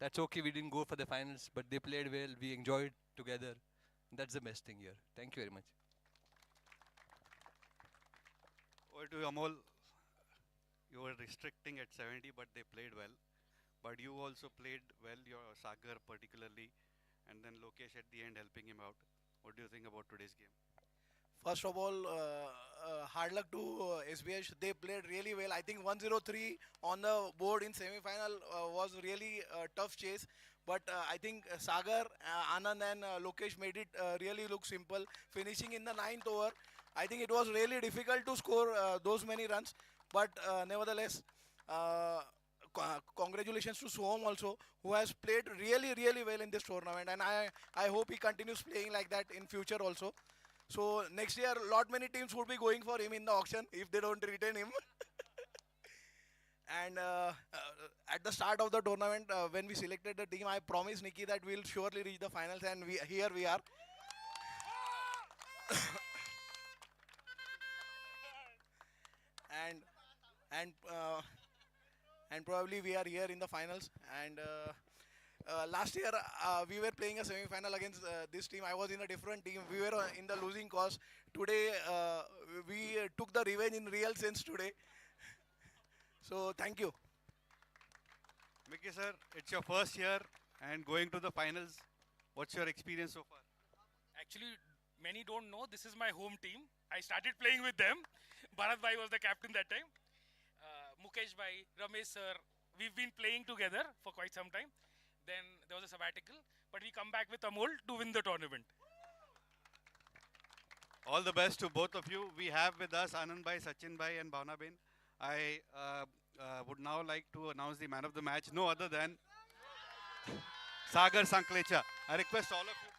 That's okay, we didn't go for the finals, but they played well, we enjoyed together. That's the best thing here. Thank you very much. Over to you, Amol. You were restricting at 70, but they played well. But you also played well, your Sagar particularly, and then Lokesh at the end helping him out. What do you think about today's game? First of all, hard luck to SBH. They played really well. I think 103 on the board in semi-final was really a tough chase. But I think Sagar, Anand and Lokesh made it really look simple. Finishing in the ninth over, I think it was really difficult to score those many runs. But nevertheless, uh, congratulations to Soham also, who has played really well in this tournament. And I hope he continues playing like that in future also. So next year, lot many teams would be going for him in the auction if they don't retain him. And at the start of the tournament, when we selected the team, I promised Nikki that we'll surely reach the finals, and here we are. and and and probably we are here in the finals. And last year we were playing a semi-final against this team. I was in a different team. We were in the losing cause. Today we took the revenge in real sense today. So thank you. Mickey sir, it's your first year and going to the finals. What's your experience so far? Actually, many don't know this is my home team. I started playing with them. Bharat Bhai was the captain that time. Mukesh Bhai, Ramesh sir, we've been playing together for quite some time. Then there was a sabbatical, but we come back with Amol to win the tournament. All the best to both of you. We have with us Anand Bhai, Sachin Bhai and Bhavna Bain. I would now like to announce the man of the match, no other than Sagar Sanklecha. I request all of you to...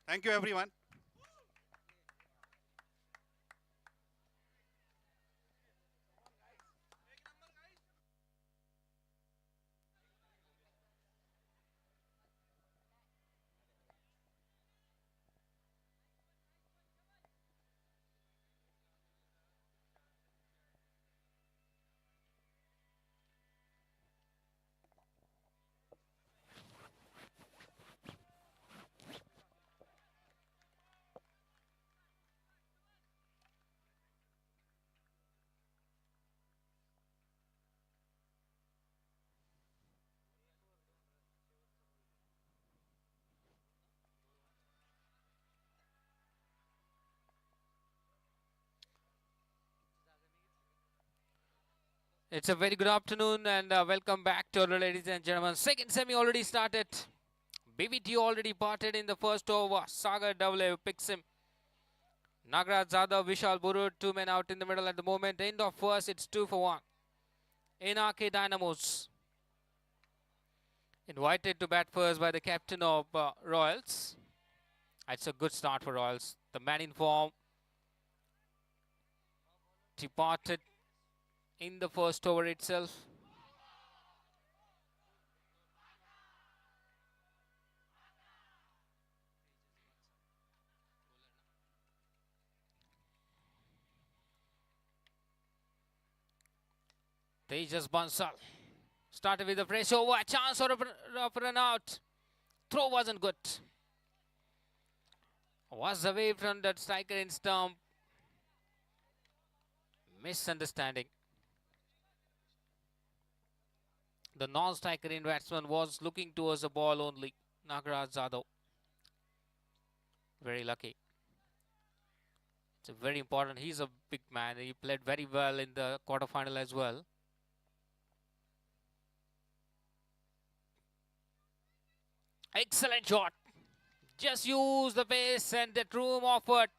Thank you, everyone. It's a very good afternoon and welcome back to all ladies and gentlemen. Second semi already started. BBT already parted in the first over. Sagar double picks him. Nagraj Zadav, Vishal Burud, two men out in the middle at the moment. End of first, it's 2 for 1. Anrk Dynamos. Invited to bat first by the captain of Royals. It's a good start for Royals. The man in form departed in the first over itself. Tejas Bansal started with a fresh over, a chance of a run out. Throw wasn't good. Was away from that striker in stump. Misunderstanding. The non-striker in batsman was looking towards the ball only. Nagraj Zadav. Very lucky. It's a very important. He's a big man. He played very well in the quarterfinal as well. Excellent shot. Just use the pace and that room offered.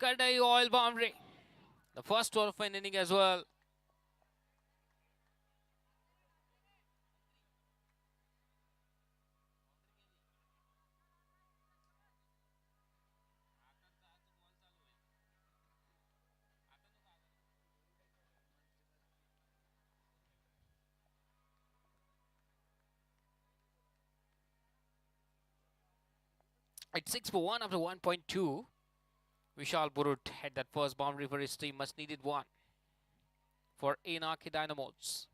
Kadai oil boundary. The first over of an inning as well. It's 6 for 1 after 1.2. Vishal Burut had that first boundary for his team. Much needed one for Anrk Dynamos.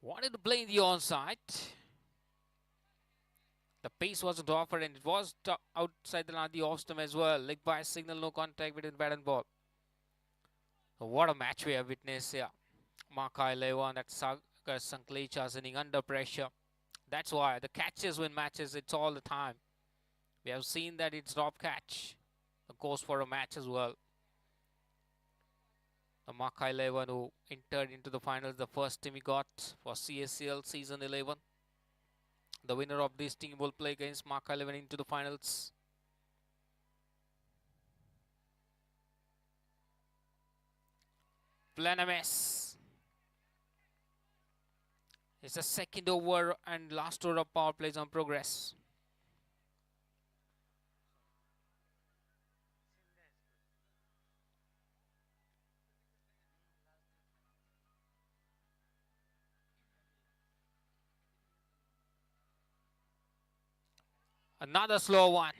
Wanted to play in the onside. The pace wasn't offered and it was outside the off stump as well. Leg by signal, no contact between bat and ball. What a match we have witnessed here. Makai Leva and that Sagar Sanklecha inning under pressure. That's why the catches win matches, it's all the time. We have seen that it's drop catch. The course for a match as well. The Makai Leva who entered into the finals, the first team he got for CACL season 11. The winner of this team will play against Makai 11 into the finals. Dynamos. It's the second over and last over of power plays on progress. Another slow one.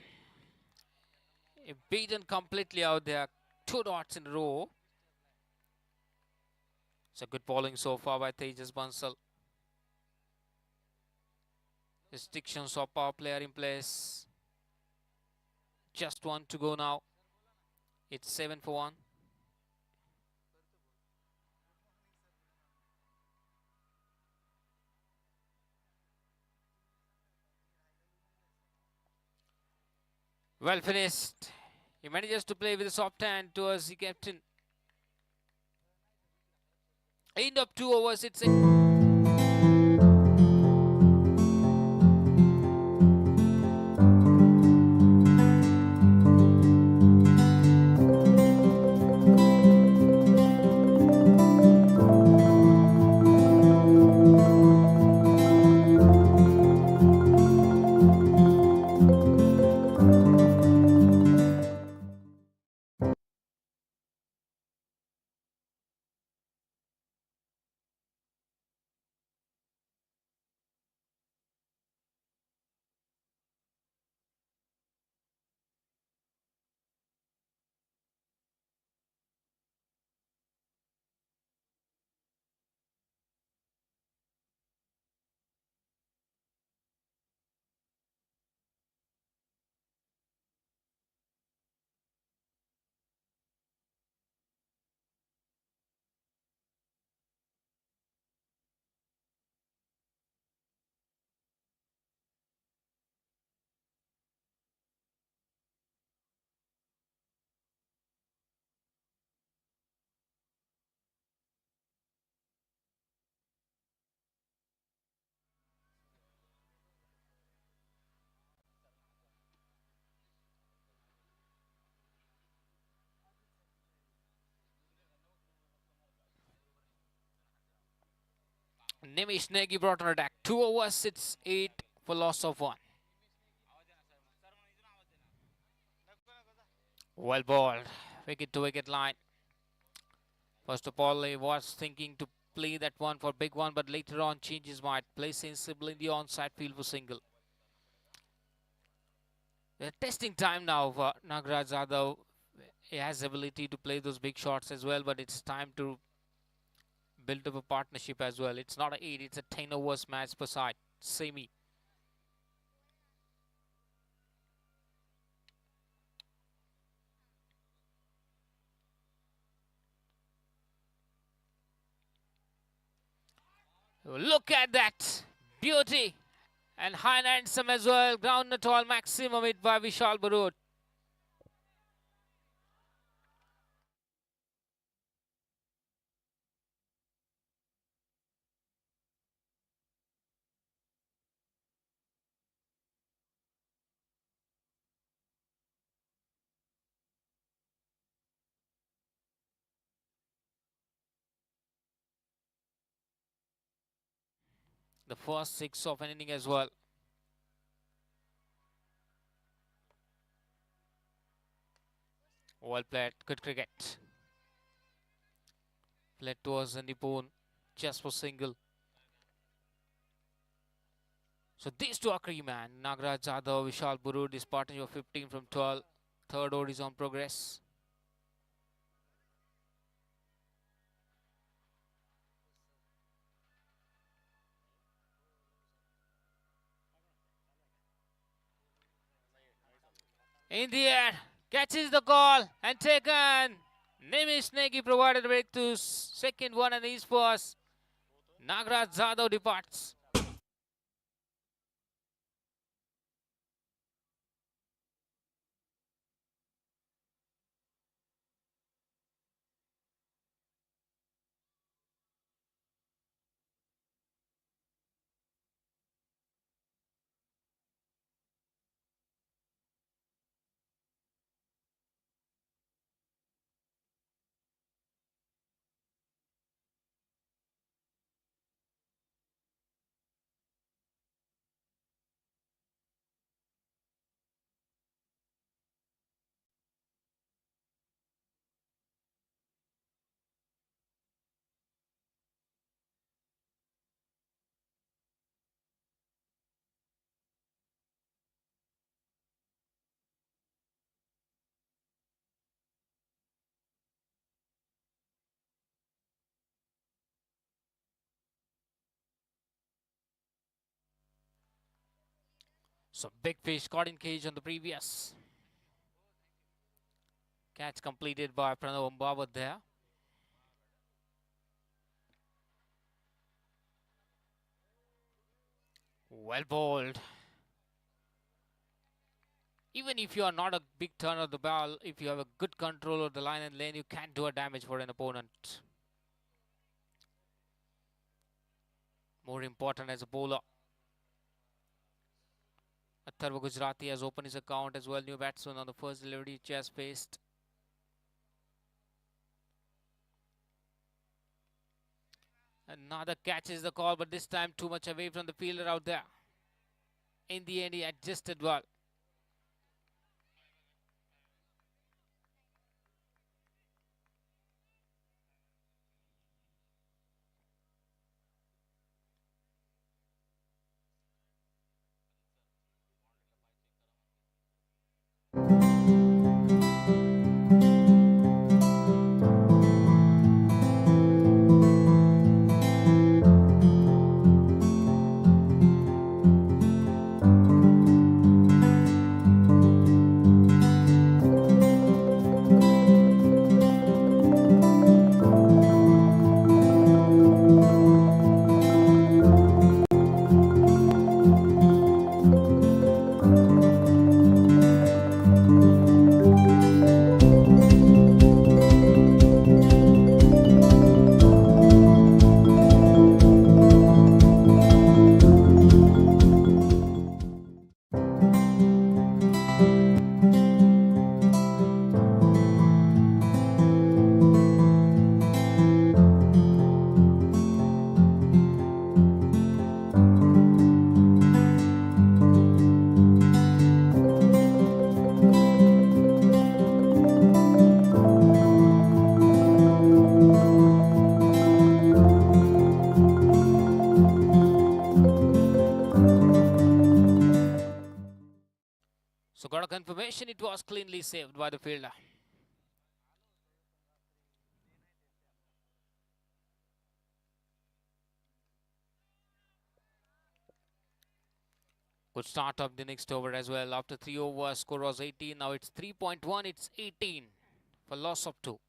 Beaten completely out there. 2 dots in a row. It's a good bowling so far by Tejas Bansal. Restrictions of power player in place. Just one to go now. It's 7 for 1. Well finished. He manages to play with a soft hand towards the captain. End of 2 overs. It's Nimish Negi brought on attack. 2 overs. It's 8 for loss of 1. Well balled. Wicket to wicket line. First of all, he was thinking to play that one for big one, but later on changed his mind. Play sensible in the onside field for single. They're testing time now for Nagaraj Yadav. He has ability to play those big shots as well, but it's time to build up a partnership as well. It's not an 8, it's a 10 overs match per side. Semi. Look at that beauty and high and handsome as well. Ground not all maximum hit by Vishal Burut. The first 6 of an inning as well. Well played. Good cricket. Played towards the Nippon. Just for single. So these two are key man. Nagaraj Jadhav, Vishal Burud is partnership of 15 from 12. Third over is on progress. In the air, catches the call and taken. Nimish Negi provided a break to second one and his first. Nagaraj Jadhav departs. So big fish caught in cage on the previous. Catch completed by Pranav Ambawat there. Well bowled. Even if you are not a big turner of the ball, if you have a good control of the line and lane, you can do a damage for an opponent. More important as a bowler. Atharva Gujarati has opened his account as well. New batsman on the first delivery, chest faced. Another catches the call, but this time too much away from the fielder out there. In the end, he adjusted well. So got a confirmation it was cleanly saved by the fielder. Good start of the next over as well. After 3 overs, score was 18. Now it's 3.1, it's 18 for loss of 2.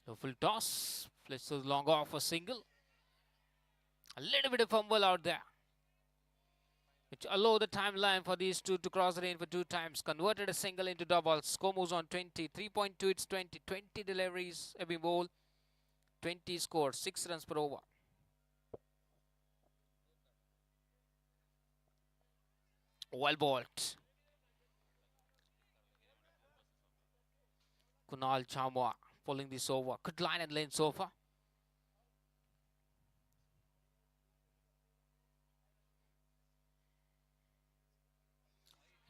So full toss, let's long off a single. A little bit of fumble out there, which allow the timeline for these two to cross the lane for 2 times. Converted a single into doubles. Score moves on 20. 3.2, it's 20. 20 deliveries every ball. 20 score, 6 runs per over. Well bowled. Kunal Chamwa pulling this over. Good line and lane so far.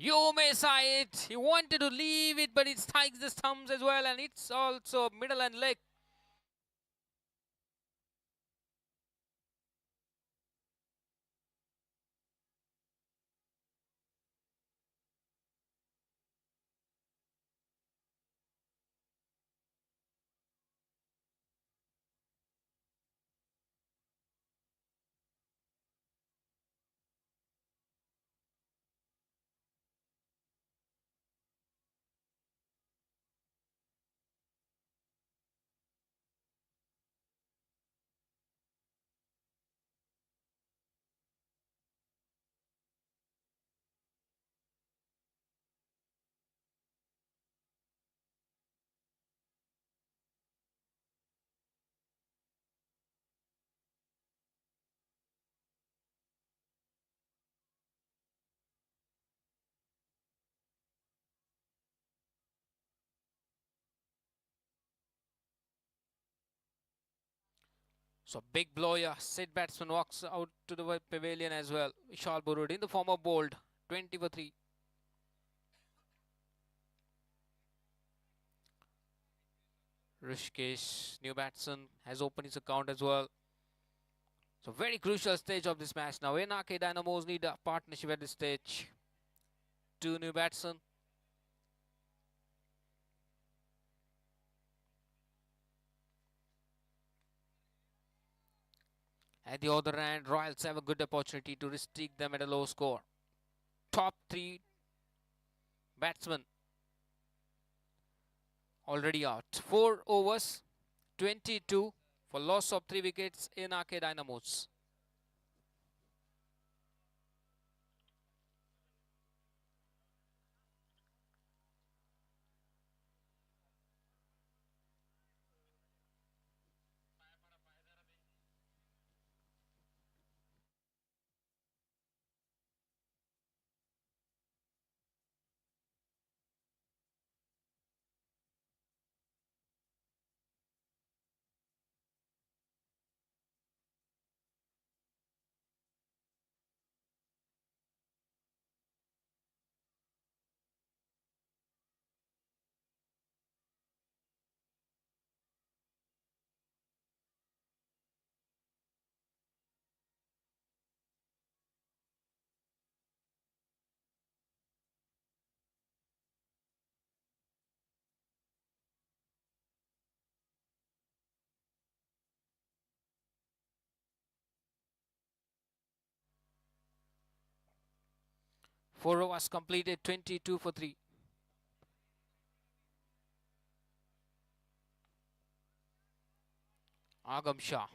You may say it. He wanted to leave it, but it strikes the stumps as well, and it's also middle and leg. So big blow, yeah. Sid batsman walks out to the pavilion as well. Vishal Burud in the form of bold. 20 for 3. Rishikesh, new batsman, has opened his account as well. So very crucial stage of this match now. Anrk Dynamos need a partnership at this stage. Two new batsmen. At the other end, Royals have a good opportunity to restrict them at a low score. Top 3 batsmen already out. 4 overs, 22 for loss of 3 wickets in Anrk Dynamos. Four overs completed, 22 for 3. Agam Shah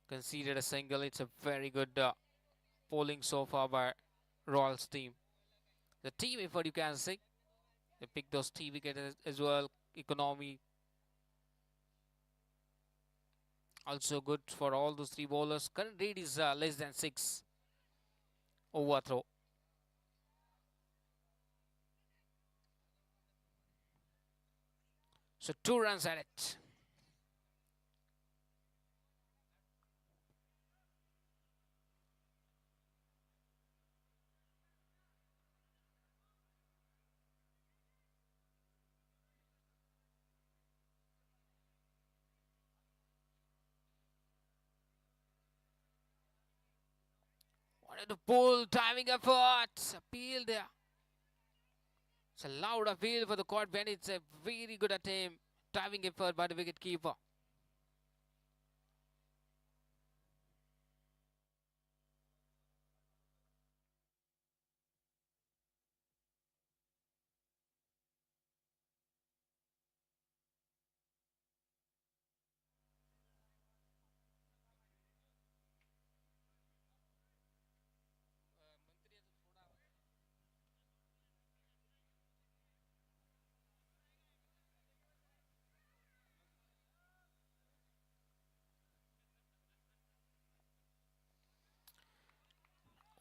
conceded a single. It's a very good bowling so far by Royals team. The team effort, you can say. They picked those 3 wickets as well. Economy also good for all those 3 bowlers. Current rate is less than 6. Overthrow. So 2 runs at it. Wanted to pull, timing effort. Appeal there. It's a loud appeal for the court bench. It's a very good attempt. Timing effort by the wicket keeper.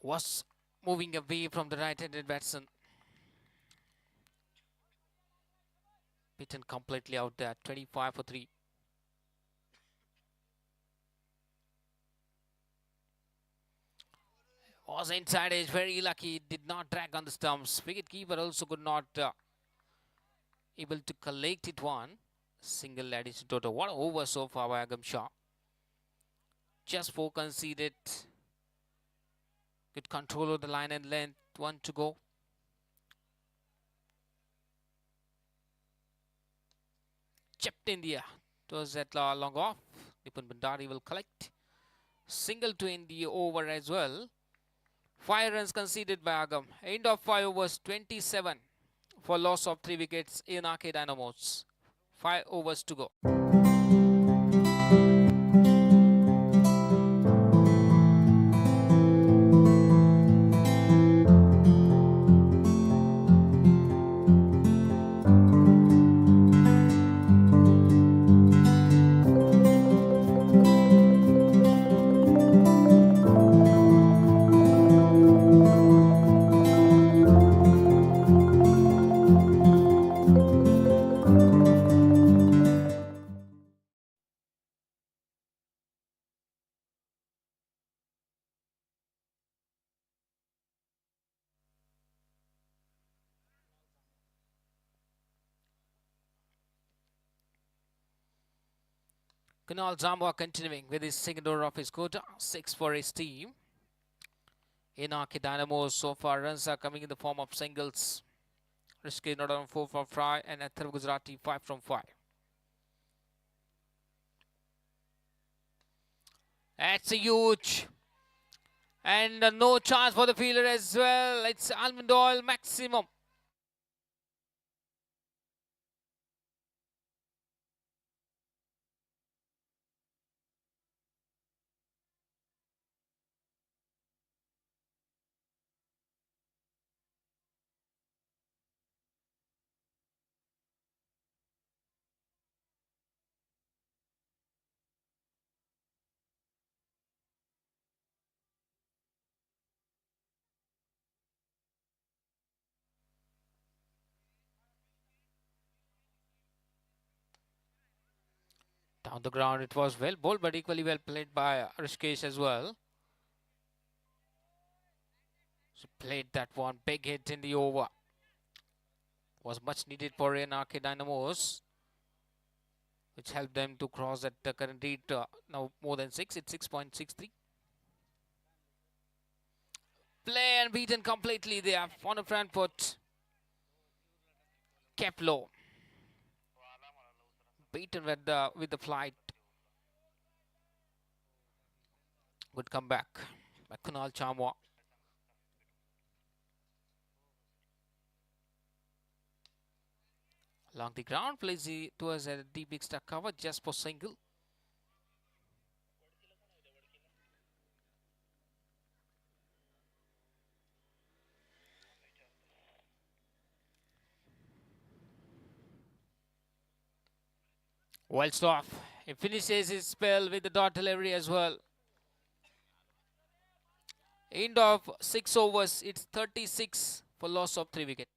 Was moving away from the right-handed batsman. Beaten completely out there. 25 for 3. Was inside edge, very lucky, did not drag on the stumps. Wicketkeeper also could not able to collect it one. Single addition total. What an over so far by Agam Shah. Just 4 conceded. Good control of the line and length. 1 to go. Chipped in the air. Towards that long off. Nipun Bhandari will collect. Single to end the over as well. 5 runs conceded by Agam. End of 5 overs, 27 for loss of 3 wickets in Anrk Dynamos. 5 overs to go. Kunal Zambwa continuing with his second over of his quota, 6 for his team. In Anrk Dynamos, so far runs are coming in the form of singles. Rishikesh not on 4 from 5 and Atharv Gujarati 5 from 5. That's a huge. And no chance for the fielder as well. It's Almond Oil maximum. Down the ground, it was well bowled, but equally well played by Rishikesh as well. So played that one, big hit in the over. Was much needed for Anrk Dynamos, which helped them to cross at the current rate now more than 6. It's 6.63. Play and beaten completely there on a front foot. Kept low. Beaten with the flight. Good comeback by Kunal Chamwa. Along the ground, plays towards a deep extra cover just for single. Well off. He finishes his spell with the dot delivery as well. End of 6 overs, it's 36 for loss of 3 wickets.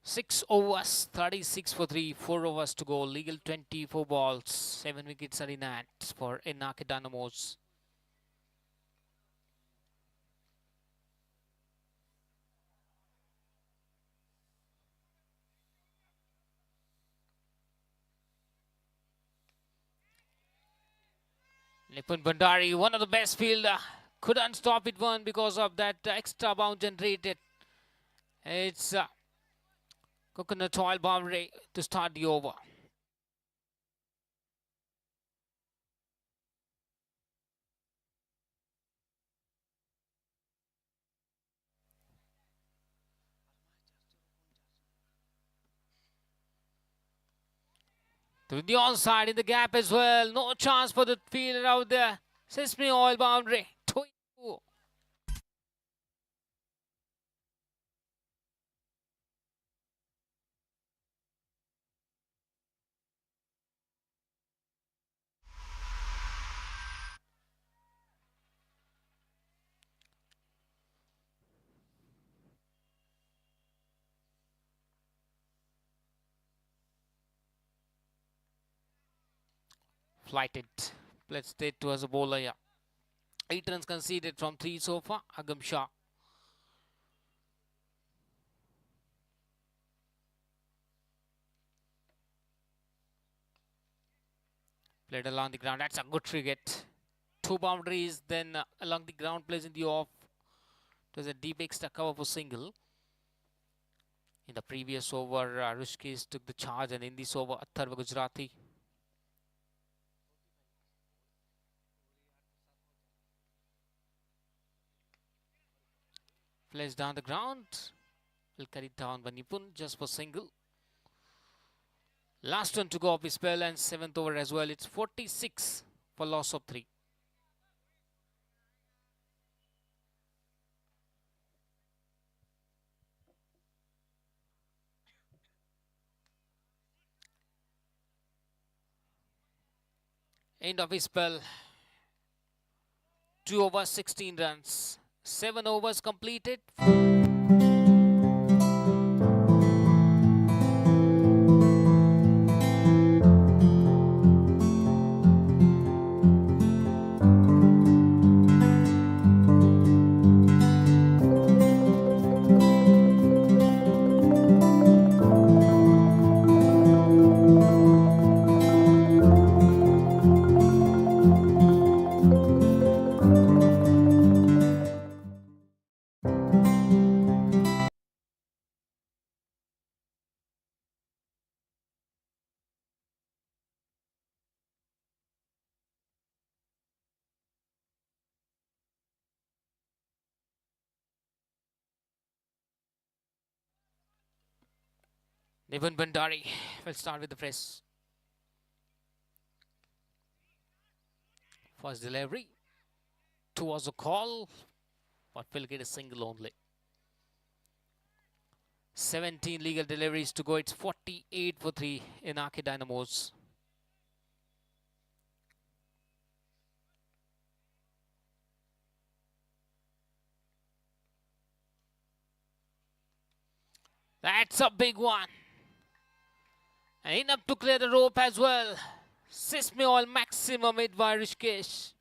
Six overs, 36 for 3, 4 overs to go. Legal 24 balls, 7 wickets are in hand for Anrk Dynamos. Nipun Bhandari, one of the best fielder, couldn't stop it one because of that extra bound generated. It's coconut oil boundary to start the over. To the onside in the gap as well. No chance for the fielder out there. Sesame oil boundary. 2. Flighted. Let's stay towards the bowler here. 8 runs conceded from 3 so far. Agam Shah. Played along the ground. That's a good frigate. 2 boundaries. Then along the ground plays in the off. It was a deep extra cover for single. In the previous over, Rishikesh took the charge, and in this over, Atharva Gujarati. Plays down the ground. Will carry it down by Nipun just for single. Last one to go off his spell, and 7th over as well. It's 46 for loss of 3. End of his spell. 2 overs, 16 runs. 7 overs completed. Nipun Bhandari will start with the press. First delivery. 2 was a call, but will get a single only. 17 legal deliveries to go. It's 48 for 3 in Anrk Dynamos. That's a big one. And enough to clear the rope as well. Sesame oil maximum made by Rishikesh.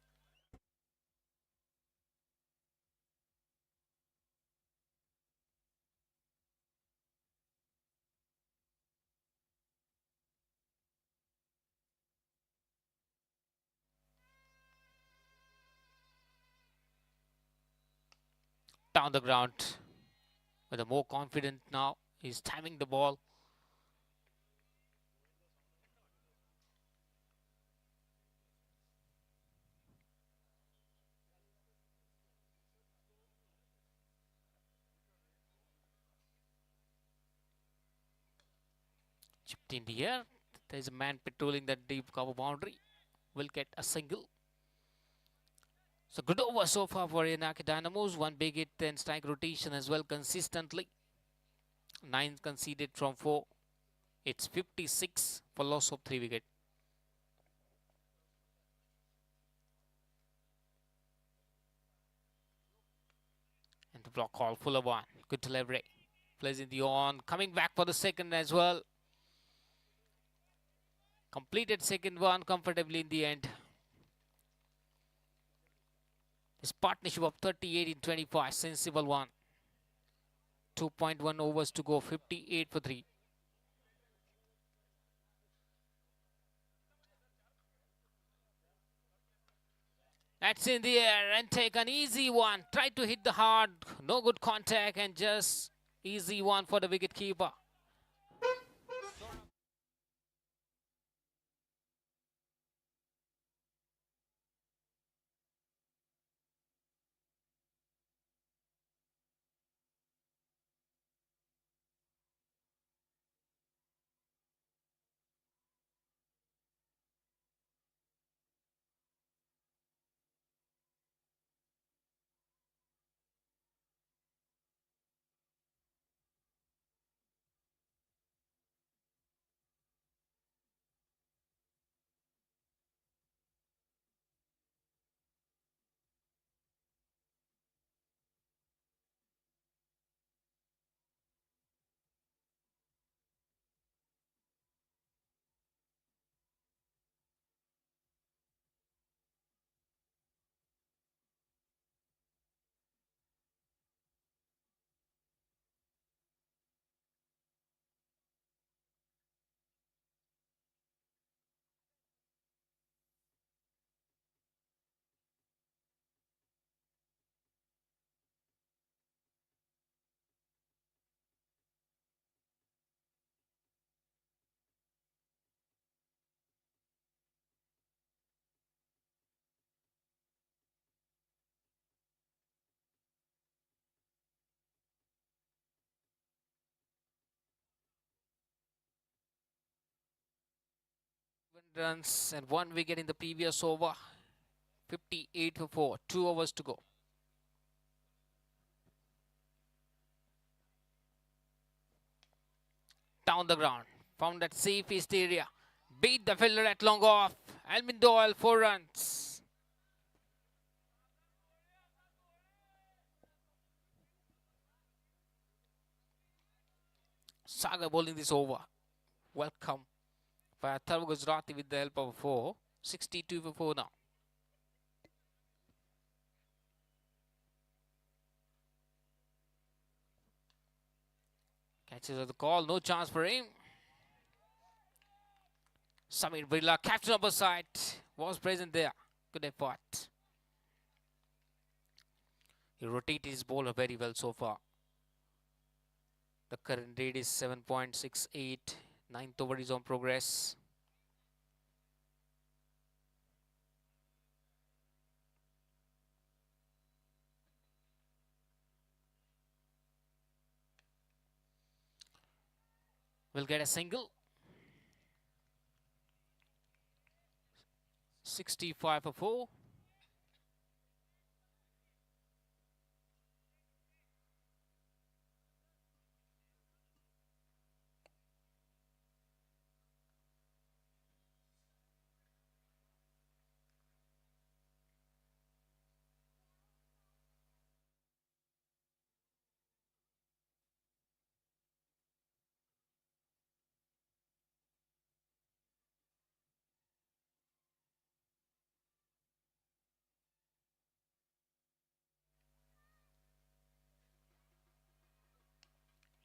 Down the ground. With a more confident now. He's timing the ball. Chipped in the air. There's a man patrolling that deep cover boundary. Will get a single. So good over so far for Anrk Dynamos. 1 big hit and strike rotation as well consistently. 9 conceded from 4. It's 56 for loss of 3 wicket. And the block call full of 1. Good delivery. Plays in the on. Coming back for the second as well. Completed second one comfortably in the end. His partnership of 38 in 25. Sensible one. 2.1 overs to go. 58 for 3. That's in the air and take an easy one. Try to hit the hard. No good contact and just easy one for the wicket keeper. Runs and 1 wicket in the previous over. 58 for 4. 2 overs to go. Down the ground. Found that safest area. Beat the fielder at long off. Almin Doyle 4 runs. Saga bowling this over. Welcome by Atharv Gujarati with the help of 4. 62 for 4 now. Catches the call. No chance for him. Samir Birla, captain of the side, was present there. Good effort. He rotated his bowler very well so far. The current rate is 7.68. Ninth over is on progress. Will get a single. 65 for 4.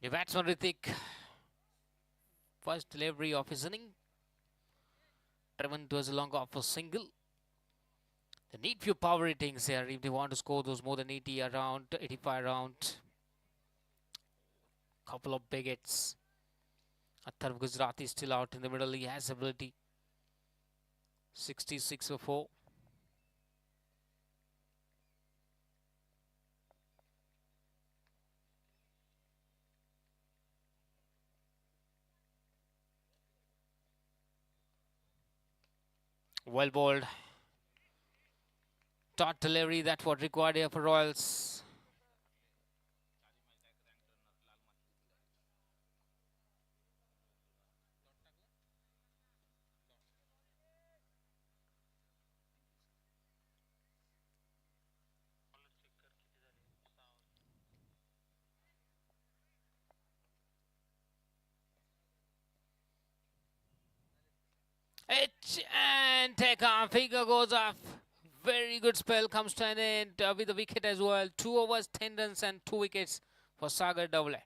The batsman Ritik. First delivery of his inning. Driven towards a long off for single. They need few power ratings here if they want to score those more than 80 around, 85 around. Couple of big hits. Atharv Gujarati still out in the middle. He has ability. 66 for 4. Well bowled. Dot delivery, that's what required here for Royals. And take on, figure goes off. Very good spell comes to an end with the wicket as well. 2 overs, 10 runs and 2 wickets for Sagar Davle.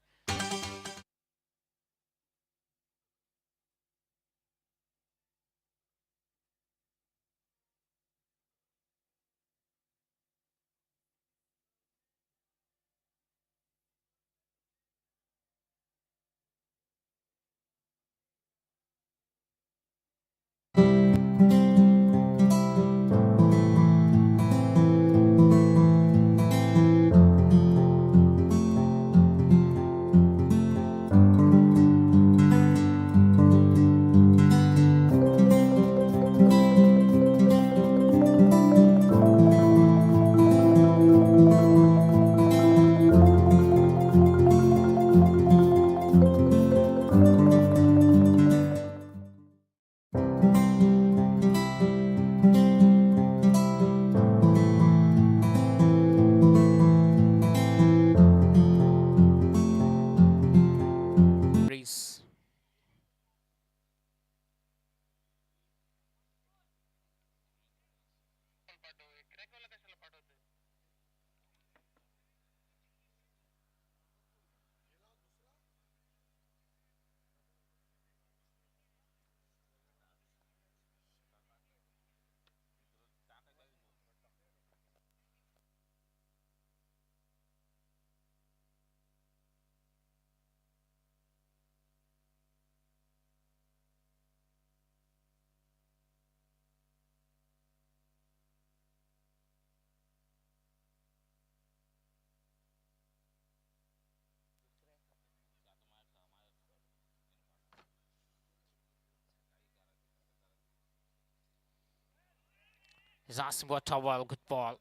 He's asking for a towel. Good ball.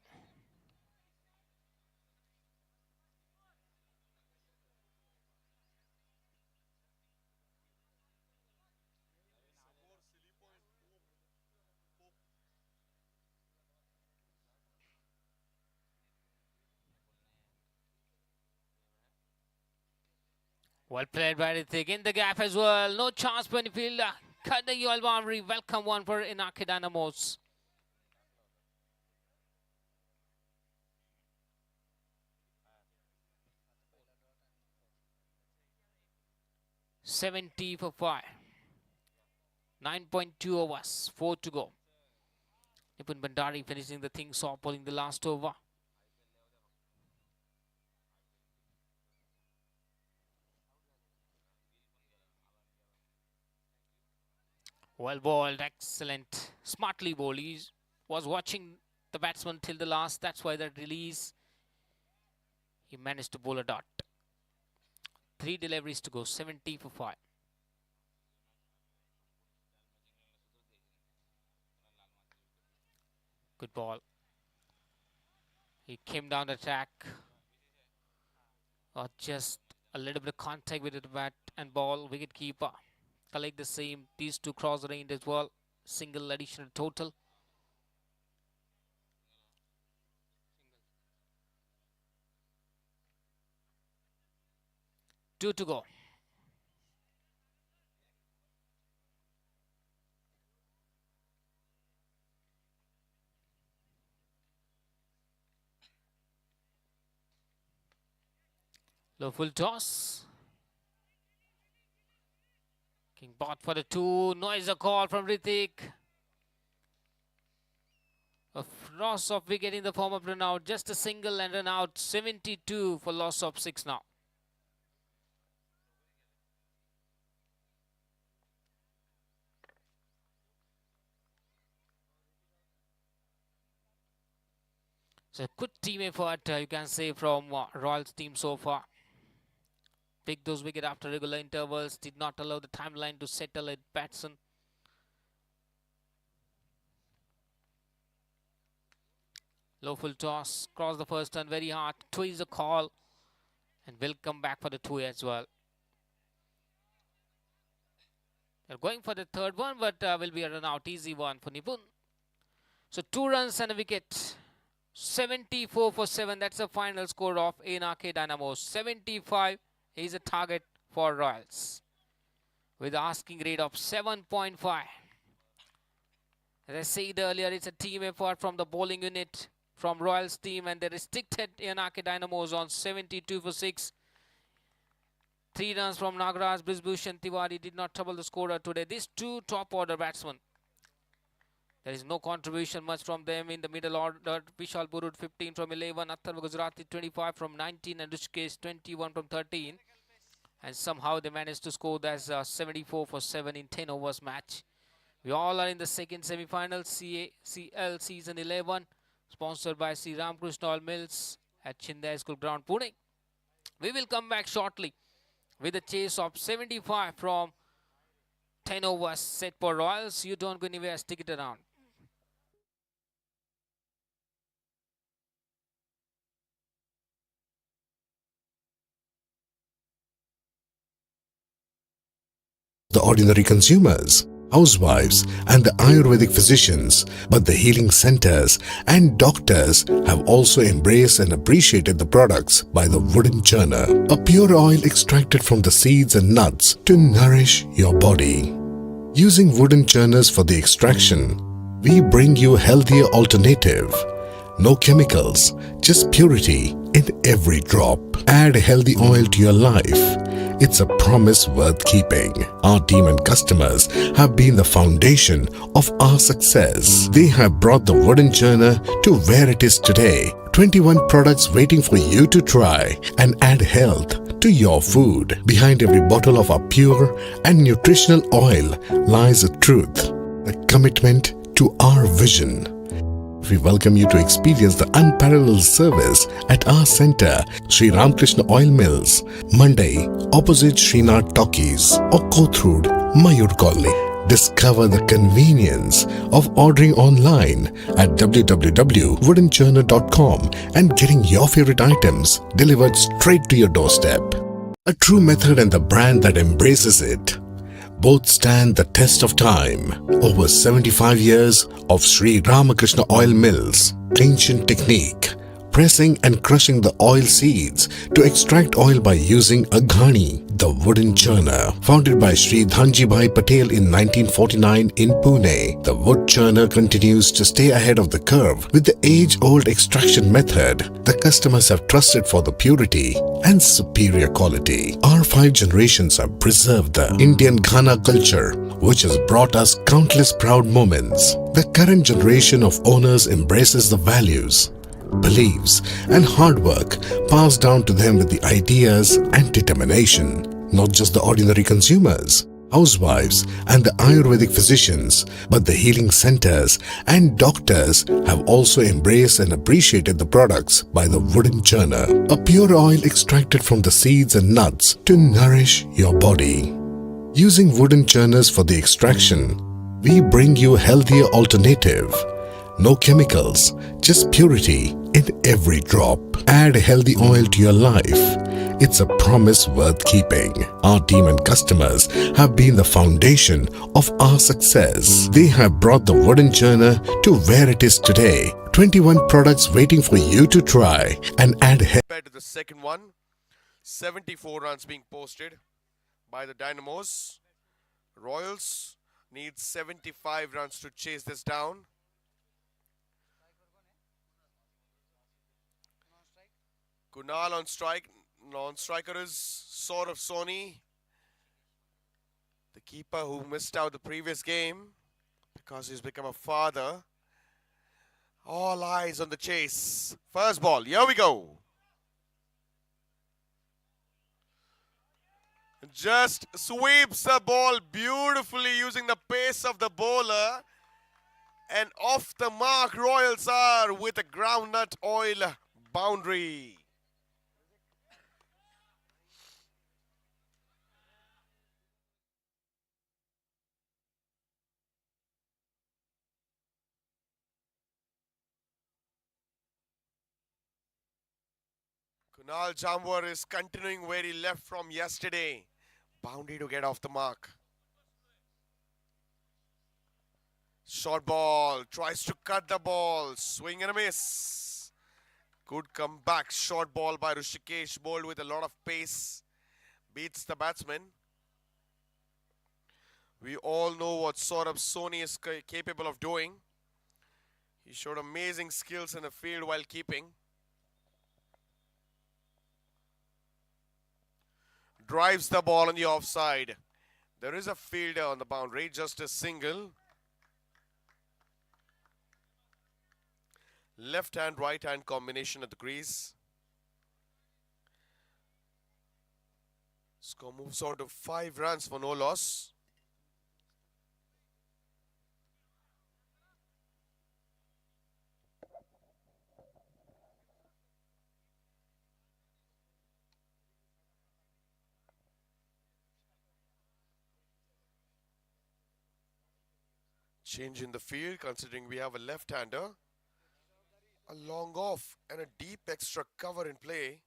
Well played by Ritik. In the gap as well. No chance for any fielder. Cut the UL boundary. Welcome one for Anrk Dynamos. $70 for 5. 9.2 overs. 4 to go. Nipun Bandari finishing the things off, pulling the last over. Well bowled, excellent. Smartly bowled. He was watching the batsman till the last. That's why that release. He managed to bowl a dot. 3 deliveries to go. 70 for 5. Good ball. He came down the track. Just a little bit of contact with the bat and ball. Wicket keeper. Collect the same. These two cross the range as well. Single additional total. Two to go. Low full toss. King bought for the 2. Noise a call from Ritik. A loss of wicket in the form of run out. Just a single and run out. 72 for loss of 6 now. So good team effort, you can say, from Royals team so far. Picked those wickets after regular intervals. Did not allow the timeline to settle at Batson. Low full toss. Cross the first turn very hard. 2 is the call. And will come back for the 2 as well. They're going for the third one, but will be a run out. Easy one for Nipun. So 2 runs and a wicket. 74 for 7. That's the final score of Anrk Dynamos. 75 is a target for Royals, with asking rate of 7.5. As I said earlier, it's a team effort from the bowling unit from Royals team, and they restricted Anrk Dynamos on 72 for 6. 3 runs from Nagaraj. Brisbhushan Tiwari did not trouble the scorer today. These 2 top order batsmen, there is no contribution much from them. In the middle order, Vishal Burud 15 from 11, Atharva Gujarati 25 from 19, and Rishikesh 21 from 13. And somehow they managed to score that's 74 for 7 in 10 overs match. We all are in the second semi-final, CACL season 11, sponsored by Sri Ramakrishna Oil Mills at Chindai School Ground, Pune. We will come back shortly with a chase of 75 from 10 overs set for Royals. You don't go anywhere, stick it around. The ordinary consumers, housewives, and the Ayurvedic physicians, but the healing centers and doctors have also embraced and appreciated the products by the wooden churner, a pure oil extracted from the seeds and nuts to nourish your body. Using wooden churners for the extraction, we bring you a healthier alternative. No chemicals, just purity in every drop. Add healthy oil to your life. It's a promise worth keeping. Our team and customers have been the foundation of our success. They have brought the wooden churner to where it is today. 21 products waiting for you to try and add health to your food. Behind every bottle of our pure and nutritional oil lies a truth, a commitment to our vision. We welcome you to experience the unparalleled service at our center, Sri Ramakrishna Oil Mills, Monday, opposite Srinath Talkies, or Kothrood, Mayur Colony. Discover the convenience of ordering online at www.woodenchurner.com and getting your favorite items delivered straight to your doorstep. A true method and the brand that embraces it. Both stand the test of time. Over 75 years of Sri Ramakrishna Oil Mills, ancient technique, pressing and crushing the oil seeds to extract oil by using a ghani, the wooden churner. Founded by Sri Dhanjibhai Patel in 1949 in Pune, the wood churner continues to stay ahead of the curve with the age-old extraction method the customers have trusted for the purity and superior quality. Our 5 generations have preserved the Indian Ghana culture, which has brought us countless proud moments. The current generation of owners embraces the values, beliefs and hard work passed down to them with the ideas and determination. Not just the ordinary consumers, housewives and the Ayurvedic physicians, but the healing centers and doctors have also embraced and appreciated the products by the wooden churner, a pure oil extracted from the seeds and nuts to nourish your body. Using wooden churners for the extraction, we bring you a healthier alternative. No chemicals, just purity in every drop. Add healthy oil to your life. It's a promise worth keeping. Our team and customers have been the foundation of our success. They have brought the wooden churner to where it is today. 21 products waiting for you to try and add compared to the second one. 74 runs being posted by the Dynamos. Royals need 75 runs to chase this down. Kunal on strike. Non-striker is Saurav Soni, the keeper who missed out the previous game because he's become a father. All eyes on the chase. First ball, here we go. Just sweeps the ball beautifully using the pace of the bowler. And off the mark, Royals are with a groundnut oil boundary. Kunal Jamwar is continuing where he left from yesterday. Boundary to get off the mark. Short ball, tries to cut the ball, swing and a miss. Good comeback, short ball by Rishikesh, bowled with a lot of pace. Beats the batsman. We all know what Saurabh Soni is capable of doing. He showed amazing skills in the field while keeping. Drives the ball on the offside. There is a fielder on the boundary, just a single. Left hand, right hand combination at the crease. Score moves on to 5 runs for no loss. Change in the field considering we have a left-hander. A long off and a deep extra cover in play.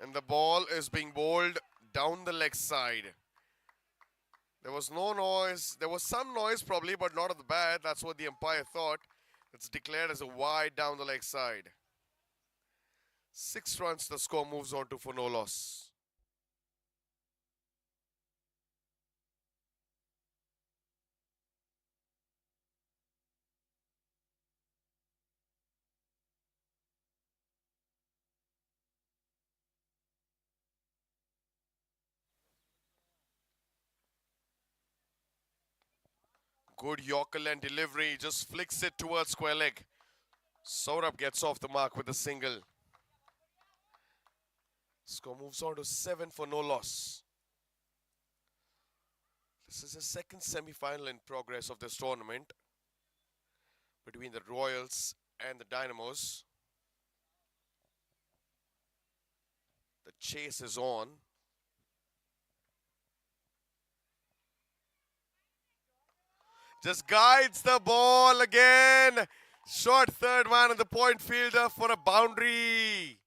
And the ball is being bowled down the leg side. There was no noise. There was some noise probably, but not at the bat. That's what the umpire thought. It's declared as a wide down the leg side. 6 runs the score moves on to for no loss. Good Yorker and delivery, just flicks it towards square leg. Saurabh gets off the mark with a single. Score moves on to 7 for no loss. This is the second semi-final in progress of this tournament between the Royals and the Dynamos. The chase is on. Just guides the ball again. Short third man and the point fielder for a boundary.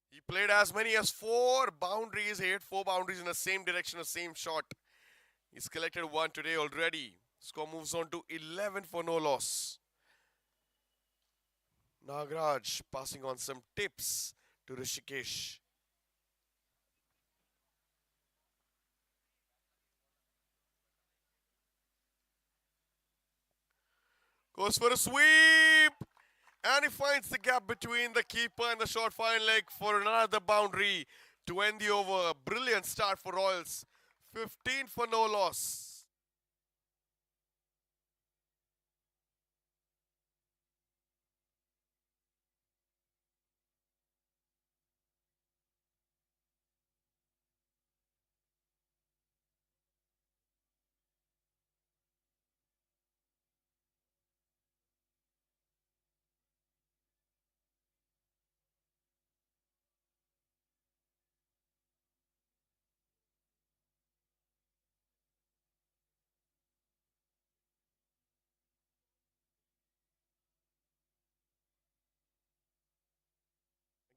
He played as many as 4 boundaries. He hit 4 boundaries in the same direction, the same shot. He's collected 1 today already. Score moves on to 11 for no loss. Nagraj passing on some tips to Rishikesh. Goes for a sweep. And he finds the gap between the keeper and the short fine leg for another boundary to end the over. Brilliant start for Royals. 15 for no loss.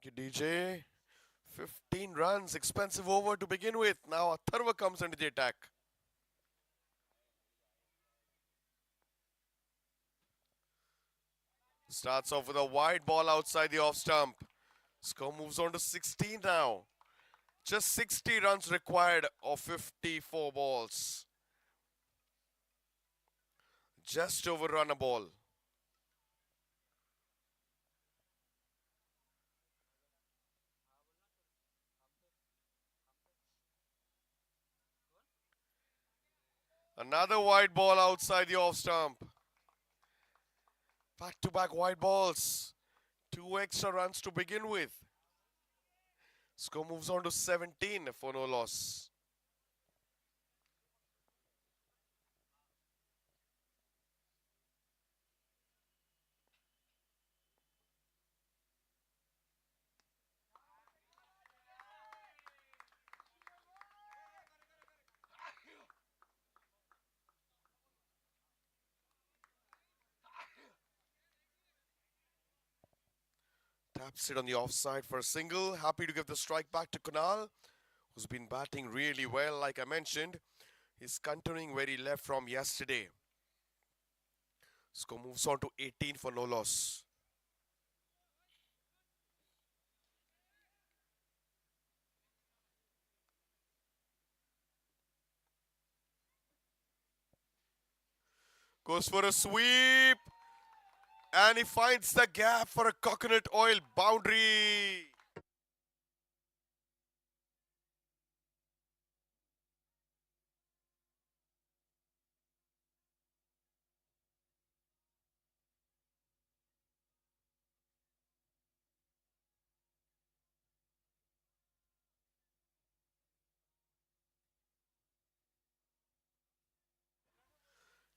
Thank you, DJ. 15 runs, expensive over to begin with. Now Atharva comes into the attack. Starts off with a wide ball outside the off stump. Score moves on to 16 now. Just 60 runs required of 54 balls. Just overrun a ball. Another wide ball outside the off stump. Back-to-back wide balls. 2 extra runs to begin with. Score moves on to 17 for no loss. Taps it on the offside for a single. Happy to give the strike back to Kunal, who's been batting really well, like I mentioned. He's continuing where he left from yesterday. Score moves on to 18 for no loss. Goes for a sweep. And he finds the gap for a coconut oil boundary.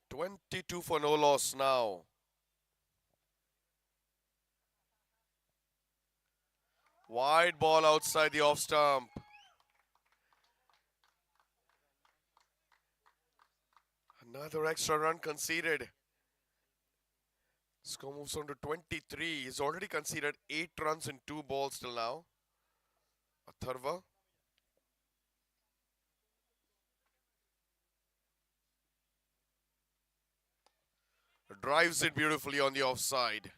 "22 for no loss now. Wide ball outside the off stump. Another extra run conceded. Score moves on to 23. He's already conceded 8 runs in 2 balls till now. Atharva. Drives it beautifully on the offside.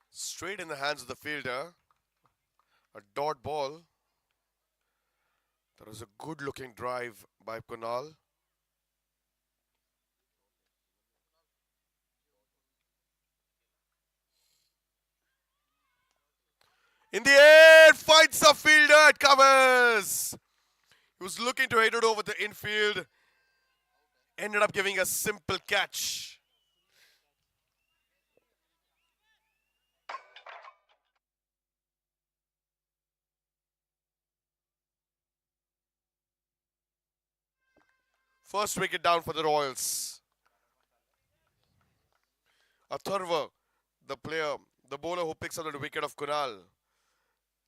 Straight in the hands of the fielder. A dot ball. That was a good looking drive by Kunal. In the air, finds the fielder, it covers. He was looking to hit it over the infield. Ended up giving a simple catch. First wicket down for the Royals. Atharva, the bowler who picks up the wicket of Kunal.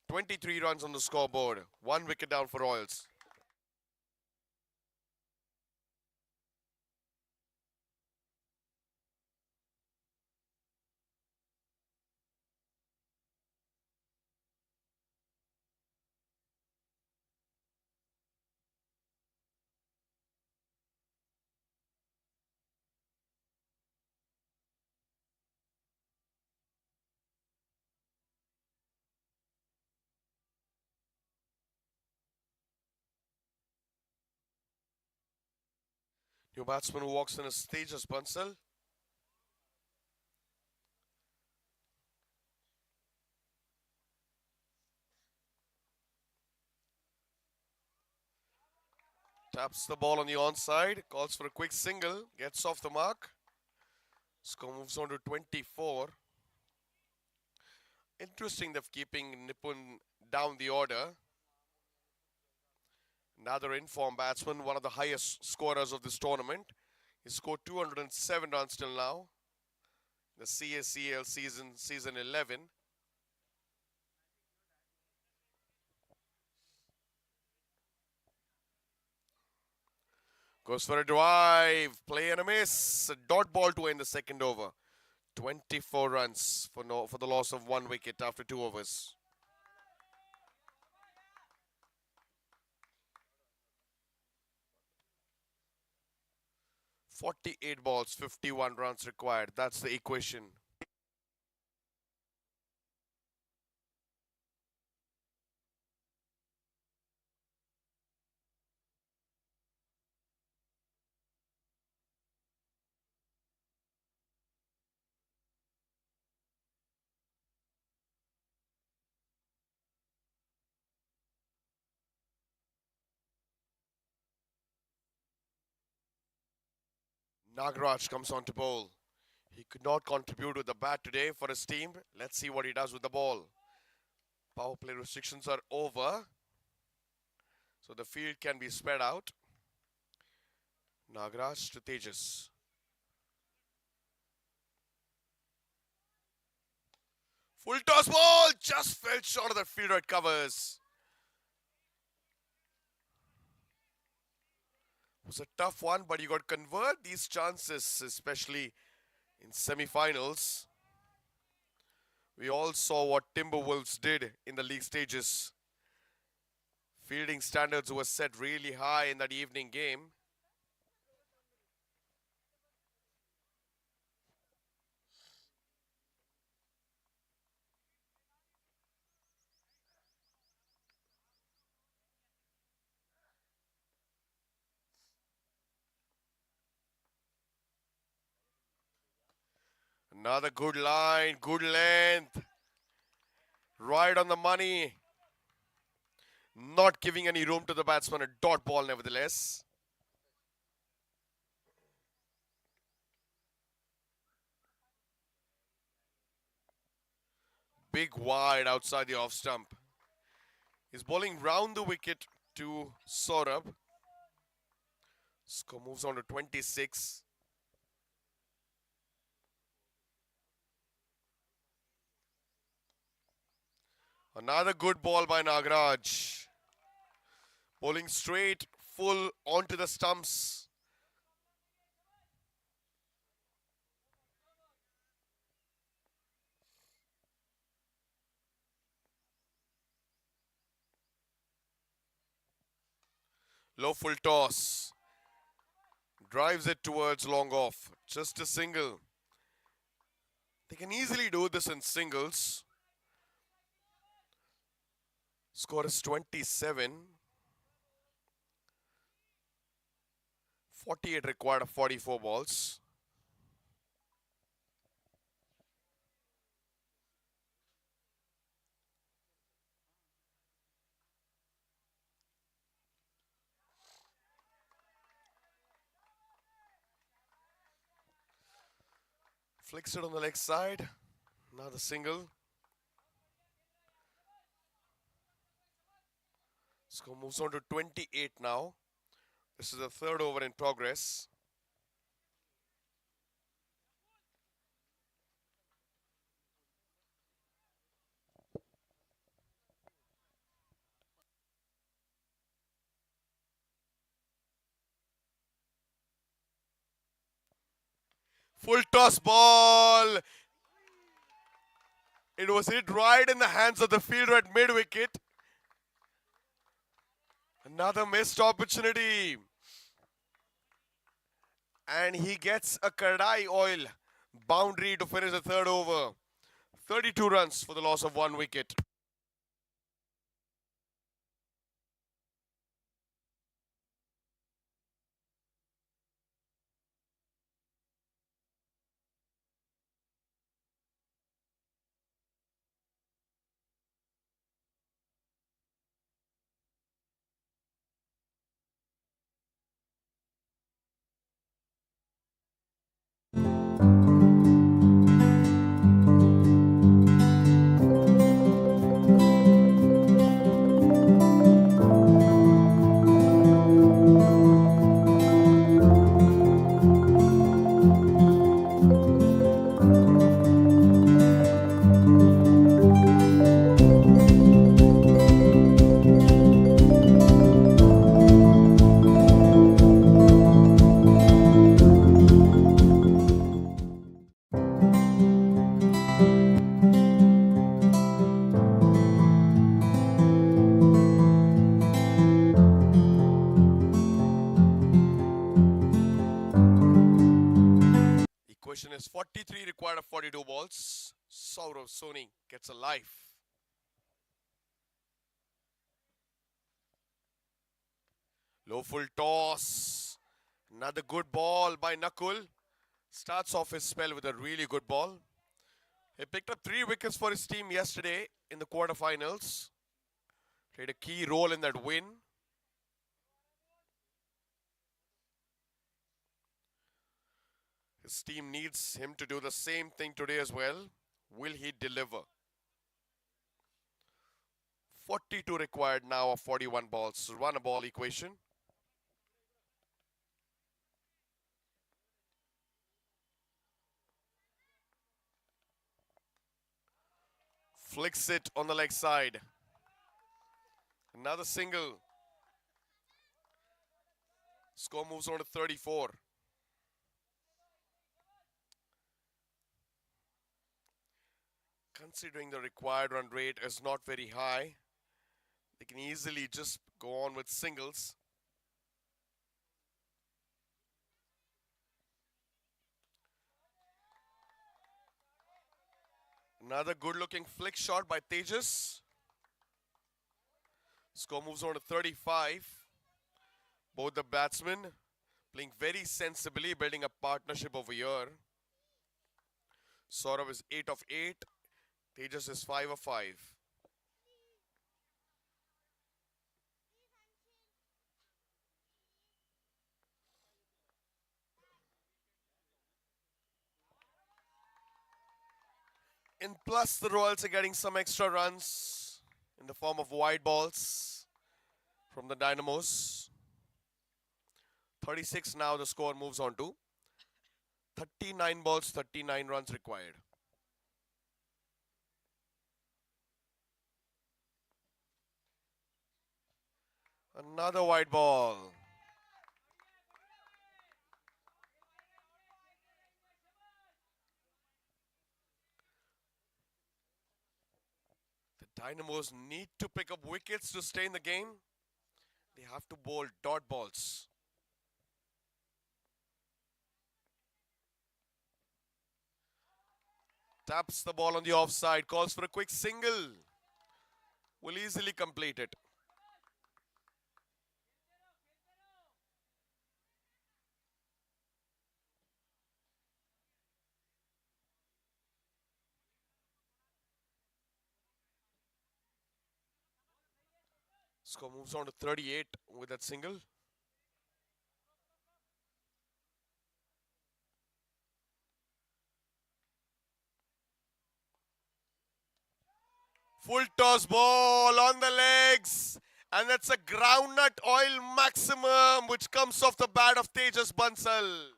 23 runs on the scoreboard. 1 wicket down for Royals. New batsman who walks in is Tejas Bansal. Taps the ball on the onside, calls for a quick single, gets off the mark. Score moves on to 24. Interesting they're keeping Nipun down the order. Another in-form batsman, one of the highest scorers of this tournament. He scored 207 runs till now. The CACL season 11. Goes for a drive, play and a miss. A dot ball to end the second over. 24 runs for the loss of 1 wicket after 2 overs. "48 balls, 51 runs required." That's the equation. Nagaraj comes on to bowl. He could not contribute with the bat today for his team. Let's see what he does with the ball. Power play restrictions are over, so the field can be spread out. Nagaraj to Tejas. Full toss ball, just fell short of the fielder. It covers. It was a tough one, but you got to convert these chances, especially in semi-finals. We all saw what Timberwolves did in the league stages. Fielding standards were set really high in that evening game. Another good line, good length. Right on the money. Not giving any room to the batsman. A dot ball nevertheless. Big wide outside the off stump. He's bowling round the wicket to Saurabh. Score moves on to 26. Another good ball by Nagaraj. Bowling straight, full onto the stumps. Low full toss. Drives it towards long off. Just a single. They can easily do this in singles. Score is 27. 48 required of 44 balls. Flicks it on the leg side. Another single. Score moves on to 28 now. This is the third over in progress. Full toss ball. It was hit right in the hands of the fielder at mid-wicket. Another missed opportunity. And he gets a Kadai oil boundary to finish the third over. 32 runs for the loss of 1 wicket. Equation is 43 required of 42 balls. Saurav Soni gets a life. Low full toss. Another good ball by Nakul. Starts off his spell with a really good ball. He picked up 3 wickets for his team yesterday in the quarterfinals. Played a key role in that win. His team needs him to do the same thing today as well. Will he deliver? 42 required now of 41 balls. Run a ball equation. Flicks it on the leg side. Another single. Score moves on to 34. Considering the required run rate is not very high, they can easily just go on with singles. Another good-looking flick shot by Tejas. Score moves on to 35. Both the batsmen playing very sensibly, building a partnership over here. Saurav is 8 of 8. Tejas is 5 of 5. And plus the Royals are getting some extra runs in the form of wide balls from the Dynamos. 36 now the score moves on to 39 balls, 39 runs required. Another wide ball. The Dynamos need to pick up wickets to stay in the game. They have to bowl dot balls. Taps the ball on the offside, calls for a quick single. Will easily complete it. Score moves on to 38 with that single. Full toss ball on the legs And that's a groundnut oil maximum which comes off the bat of Tejas Bansal.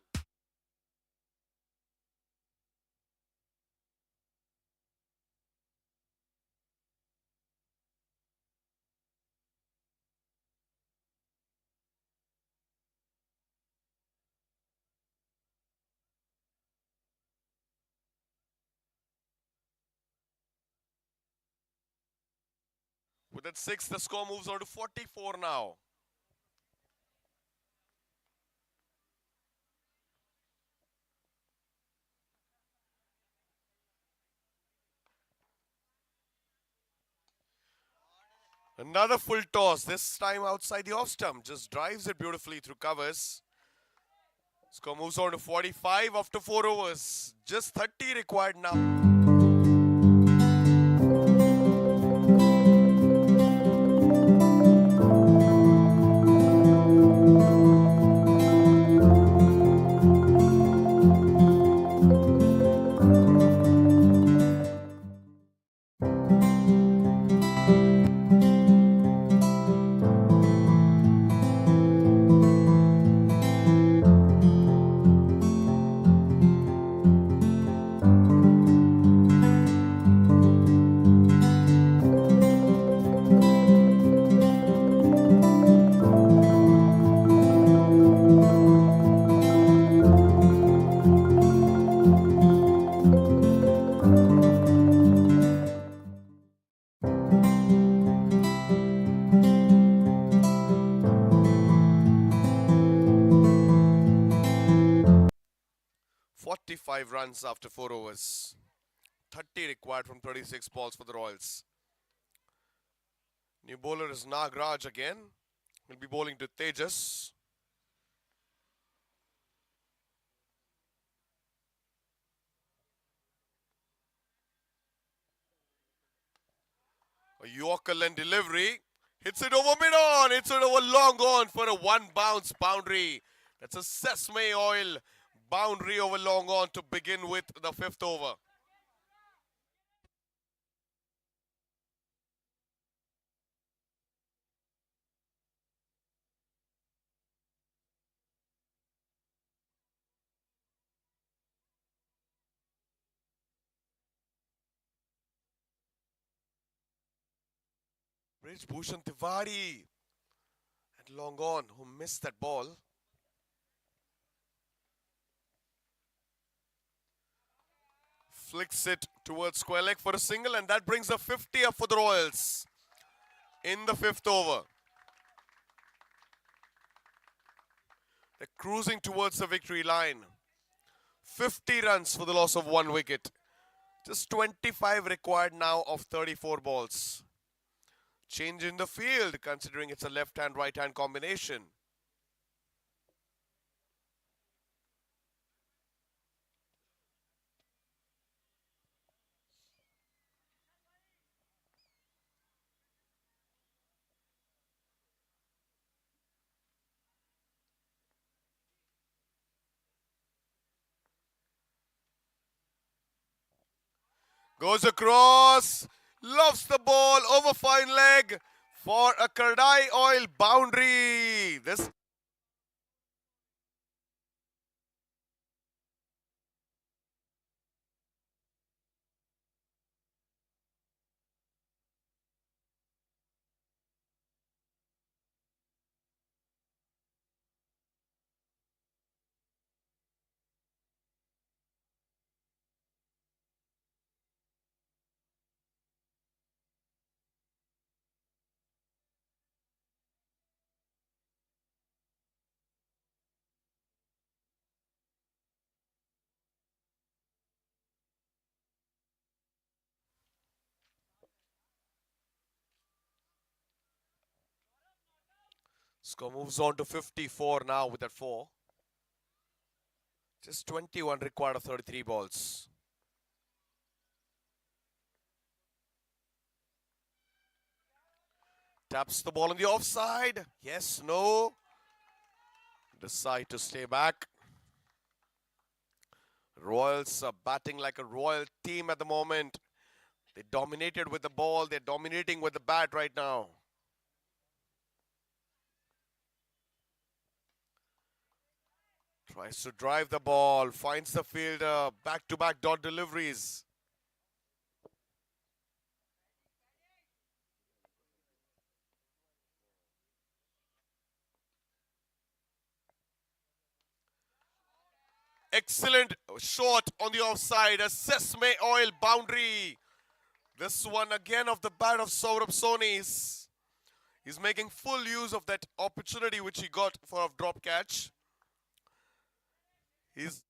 With that 6, the score moves on to 44 now. Another full toss, this time outside the off stump. Just drives it beautifully through covers. Score moves on to 45 after 4 overs. Just 30 required now. 45 runs after 4 overs. 30 required from 36 balls for the Royals. New bowler is Nagraj again. He'll be bowling to Tejas. A Yorker and delivery. Hits it over mid-on. Hits it over long on for a one bounce boundary. That's a sesame oil boundary over long on to begin with the 5th over. Brij Bhushan Tiwari at long on who missed that ball. Flicks it towards square leg for a single, and that brings a 50 up for the Royals in the 5th over. They're cruising towards the victory line. 50 runs for the loss of 1 wicket. Just 25 required now of 34 balls. Change in the field considering it's a left-hand, right-hand combination. Goes across, loves the ball over fine leg for a Kardai oil boundary. This score moves on to 54 now with that 4. Just 21 required of 33 balls. Taps the ball on the offside. Yes, no. Decide to stay back. Royals are batting like a royal team at the moment. They dominated with the ball. They're dominating with the bat right now. Tries to drive the ball, finds the fielder, back-to-back dot deliveries. Excellent shot on the offside, a sesame oil boundary. This one again of the bat of Saurabh Soni. He's making full use of that opportunity which he got for a drop catch. He's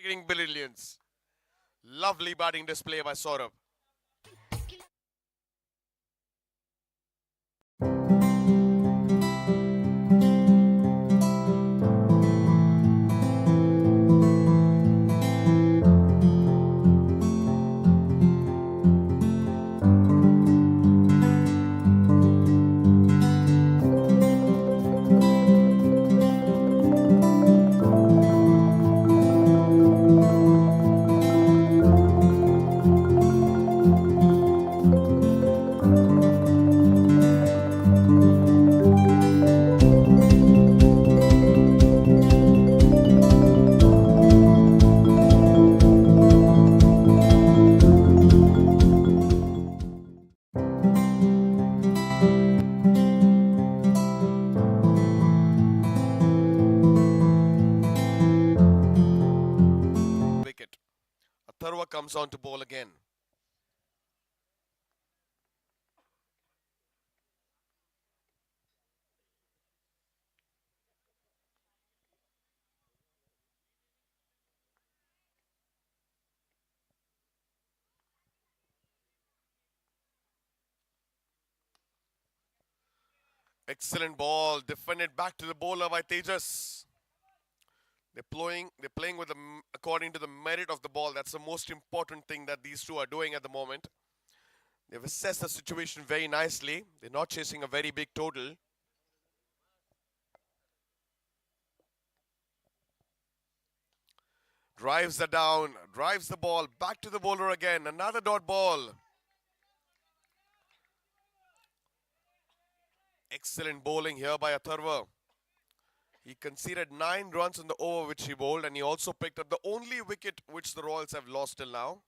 getting brilliance. Lovely batting display by Saurabh. Wicket. Atharva comes on to bowl again. Excellent ball, defended back to the bowler by Tejas. They're playing with according to the merit of the ball. That's the most important thing that these two are doing at the moment. They've assessed the situation very nicely. They're not chasing a very big total. Drives the down, drives the ball, back to the bowler again. Another dot ball. Excellent bowling here by Atharva. He conceded 9 runs in the over which he bowled, and he also picked up the only wicket which the Royals have lost till now.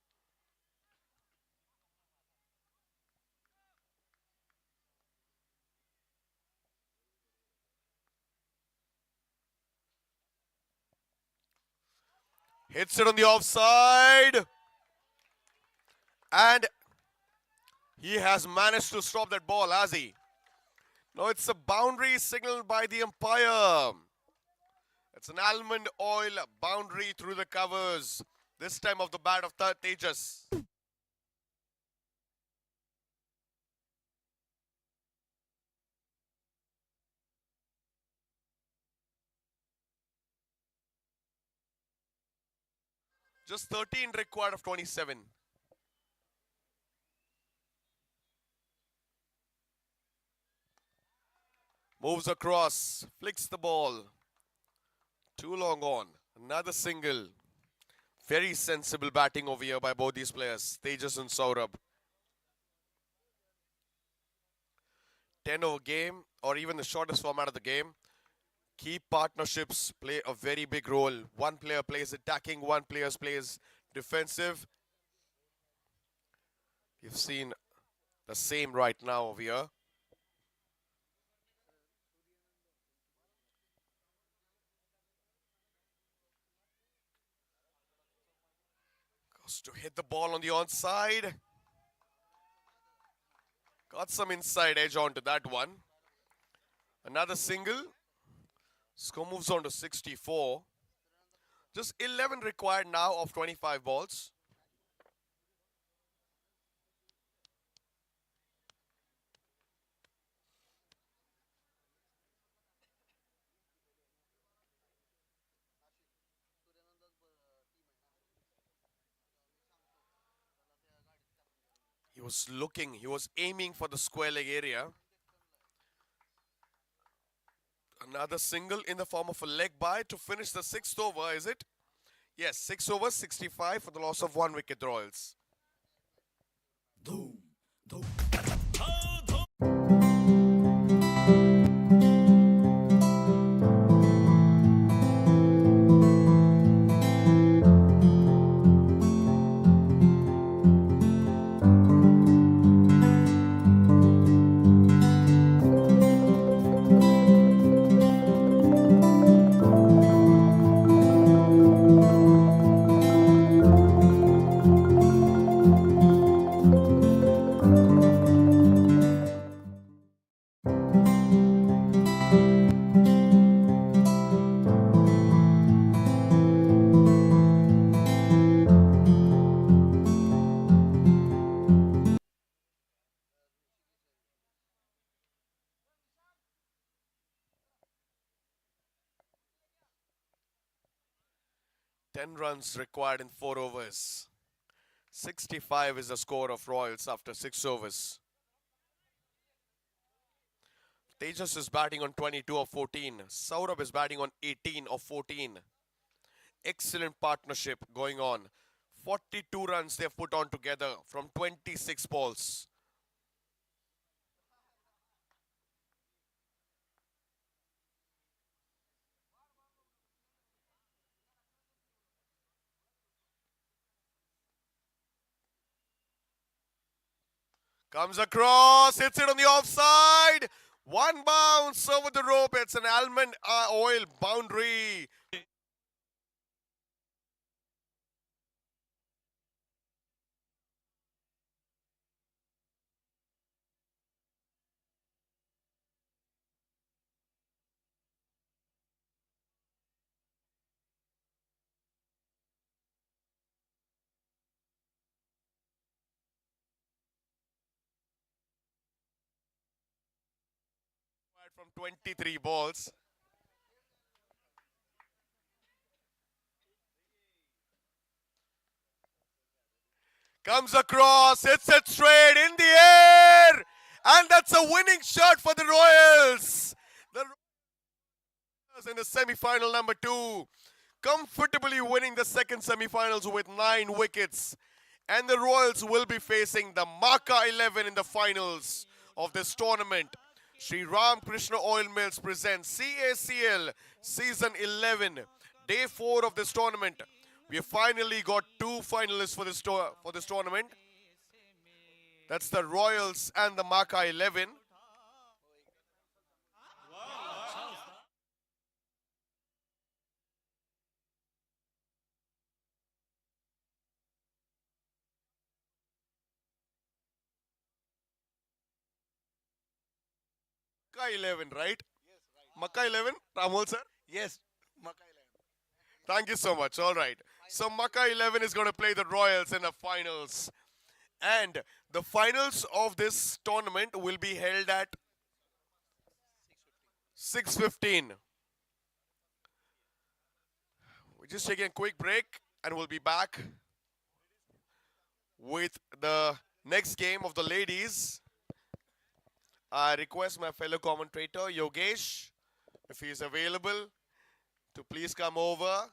Hits it on the offside. And he has managed to stop that ball, has he? No, it's a boundary signaled by the umpire. It's an almond oil boundary through the covers. This time of the bat of Tejas. Just 13 required of 27. Moves across, flicks the ball. Too long on. Another single. Very sensible batting over here by both these players, Tejas and Saurabh. 10-over game, or even the shortest format of the game. Key partnerships play a very big role. One player plays attacking, one player plays defensive. You've seen the same right now over here. Goes to hit the ball on the onside. Got some inside edge onto that one. Another single. Score moves on to 64. Just 11 required now of 25 balls. He was looking, he was aiming for the square leg area. Another single in the form of a leg bye to finish the 6th over, is it? Yes, 6 overs, 65 for the loss of 1 wicket, Royals. 10 runs required in 4 overs. 65 is the score of Royals after 6 overs. Tejas is batting on 22 of 14. Saurabh is batting on 18 of 14. Excellent partnership going on. 42 runs they've put on together from 26 balls. Comes across, hits it on the offside. One bounce over the rope. It's an almond oil boundary. From 23 balls. Comes across, hits it straight in the air. And that's a winning shot for the Royals. The Royals in the semi-final number 2. Comfortably winning the second semi-finals with 9 wickets. And the Royals will be facing the Maka 11 in the finals of this tournament. Sri Ram Krishna Oil Mills presents CACL Season 11, Day 4 of this tournament. We have finally got 2 finalists for this tournament. That's the Royals and the Maka 11. Maka 11, right? Yes, right. Maka 11, Ramol sir? Yes, Maka 11. Thank you so much. All right. So Maka 11 is going to play the Royals in the finals. And the finals of this tournament will be held at 6:15. We're just taking a quick break and we'll be back with the next game of the ladies. I request my fellow commentator Yogesh, if he is available, to please come over